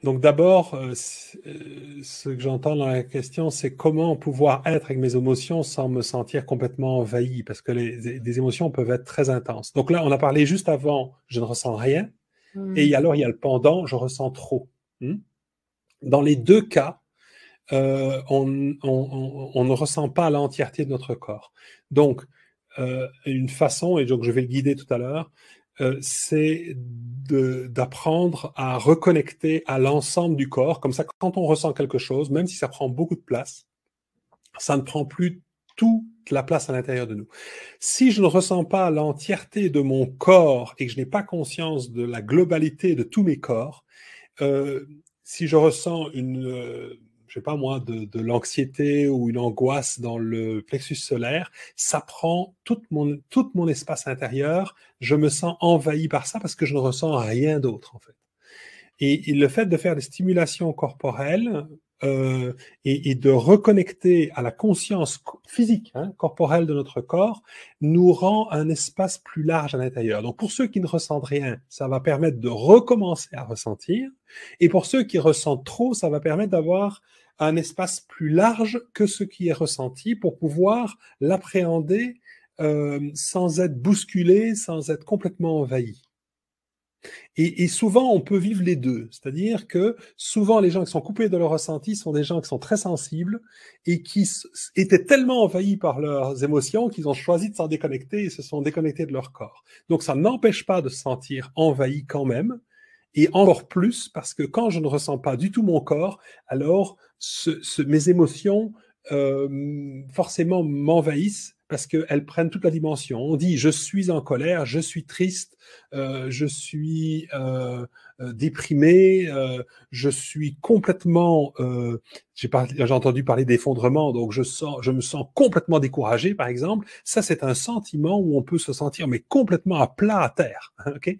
Donc d'abord, ce que j'entends dans la question, c'est comment pouvoir être avec mes émotions sans me sentir complètement envahi, parce que des émotions peuvent être très intenses. Donc là, on a parlé juste avant, je ne ressens rien, et Hmm. alors il y a le pendant, je ressens trop. Hmm. Dans les deux cas, on ne ressent pas l'entièreté de notre corps. Donc, une façon, et donc je vais le guider tout à l'heure, c'est d'apprendre à reconnecter à l'ensemble du corps. Comme ça, quand on ressent quelque chose, même si ça prend beaucoup de place, ça ne prend plus toute la place à l'intérieur de nous. Si je ne ressens pas l'entièreté de mon corps et que je n'ai pas conscience de la globalité de tous mes corps, euh, si je ressens je sais pas moi, de l'anxiété ou une angoisse dans le plexus solaire, ça prend tout mon espace intérieur. Je me sens envahi par ça parce que je ne ressens rien d'autre, en fait. Et le fait de faire des stimulations corporelles euh, et de reconnecter à la conscience physique, hein, corporelle de notre corps, nous rend un espace plus large à l'intérieur. Donc pour ceux qui ne ressentent rien, ça va permettre de recommencer à ressentir. Et pour ceux qui ressentent trop, ça va permettre d'avoir un espace plus large que ce qui est ressenti pour pouvoir l'appréhender sans être bousculé, sans être complètement envahi. Et souvent, on peut vivre les deux. C'est-à-dire que souvent, les gens qui sont coupés de leur ressenti sont des gens qui sont très sensibles et qui étaient tellement envahis par leurs émotions qu'ils ont choisi de s'en déconnecter et se sont déconnectés de leur corps. Donc, ça n'empêche pas de se sentir envahi quand même. Et encore plus parce que quand je ne ressens pas du tout mon corps, alors mes émotions forcément m'envahissent parce qu'elles prennent toute la dimension. On dit je suis en colère, je suis triste, je suis déprimé, je suis complètement. J'ai entendu parler d'effondrement, donc je me sens complètement découragé, par exemple. Ça, c'est un sentiment où on peut se sentir mais complètement à plat à terre. Okay.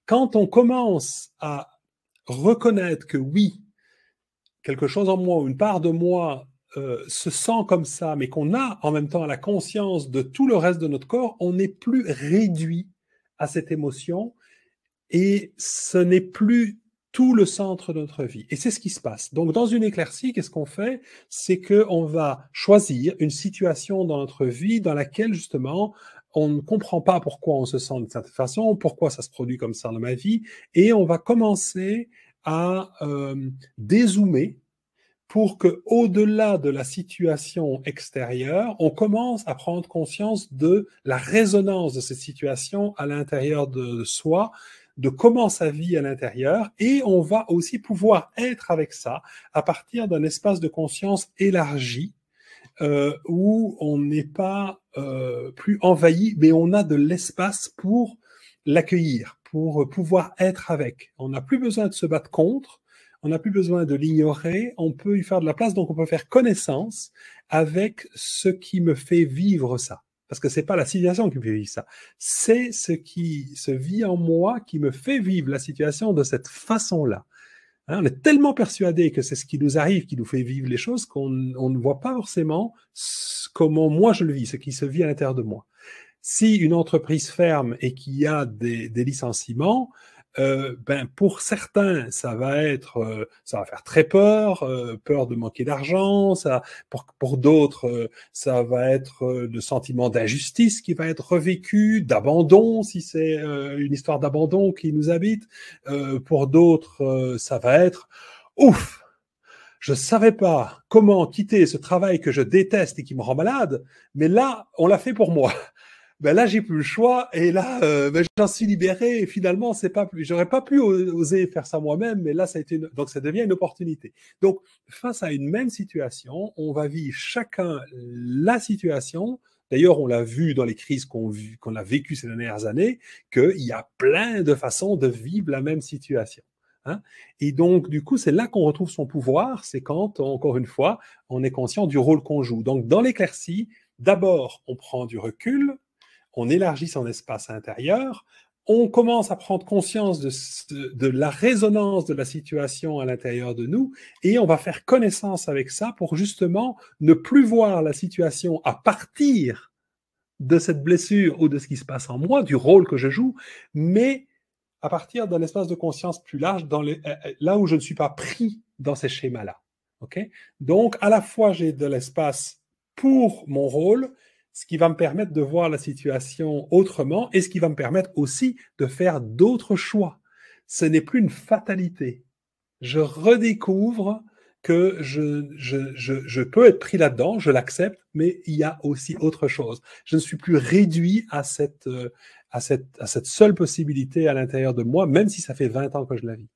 Quand on commence à reconnaître que oui, quelque chose en moi, une part de moi se sent comme ça, mais qu'on a en même temps la conscience de tout le reste de notre corps, on n'est plus réduit à cette émotion et ce n'est plus tout le centre de notre vie. Et c'est ce qui se passe. Donc, dans une éclaircie, qu'est-ce qu'on fait? C'est qu'on va choisir une situation dans notre vie dans laquelle, justement, on ne comprend pas pourquoi on se sent de cette façon, pourquoi ça se produit comme ça dans ma vie, et on va commencer à dézoomer pour que, au-delà de la situation extérieure, on commence à prendre conscience de la résonance de cette situation à l'intérieur de soi, de comment ça vit à l'intérieur, et on va aussi pouvoir être avec ça à partir d'un espace de conscience élargi où on n'est pas plus envahi, mais on a de l'espace pour l'accueillir, pour pouvoir être avec. On n'a plus besoin de se battre contre, on n'a plus besoin de l'ignorer, on peut y faire de la place, donc on peut faire connaissance avec ce qui me fait vivre ça. Parce que c'est pas la situation qui me fait vivre ça, c'est ce qui se vit en moi qui me fait vivre la situation de cette façon-là. Hein, on est tellement persuadé que c'est ce qui nous arrive, qui nous fait vivre les choses, qu'on ne voit pas forcément comment moi je le vis, ce qui se vit à l'intérieur de moi. Si une entreprise ferme et qu'il y a des licenciements, ben pour certains, ça va faire très peur, peur de manquer d'argent. Ça, pour d'autres, ça va être le sentiment d'injustice qui va être revécu, d'abandon si c'est une histoire d'abandon qui nous habite. Pour d'autres, ça va être ouf. Je savais pas comment quitter ce travail que je déteste et qui me rend malade, mais là, on l'a fait pour moi. Ben là, j'ai plus le choix et là, ben, j'en suis libéré et finalement, c'est pas plus. J'aurais pas pu oser faire ça moi-même, mais là, donc ça devient une opportunité. Donc, face à une même situation, on va vivre chacun la situation. D'ailleurs, on l'a vu dans les crises qu'on a vécues ces dernières années, qu'il y a plein de façons de vivre la même situation. Hein. Et donc, du coup, c'est là qu'on retrouve son pouvoir, c'est quand, encore une fois, on est conscient du rôle qu'on joue. Donc, dans l'éclaircie, d'abord, on prend du recul, on élargit son espace intérieur, on commence à prendre conscience de la résonance de la situation à l'intérieur de nous et on va faire connaissance avec ça pour justement ne plus voir la situation à partir de cette blessure ou de ce qui se passe en moi, du rôle que je joue, mais à partir d'un espace de conscience plus large, là où je ne suis pas pris dans ces schémas-là. Okay? Donc, à la fois, j'ai de l'espace pour mon rôle, ce qui va me permettre de voir la situation autrement et ce qui va me permettre aussi de faire d'autres choix. Ce n'est plus une fatalité. Je redécouvre que je peux être pris là-dedans, je l'accepte, mais il y a aussi autre chose. Je ne suis plus réduit à cette seule possibilité à l'intérieur de moi, même si ça fait 20 ans que je la vis.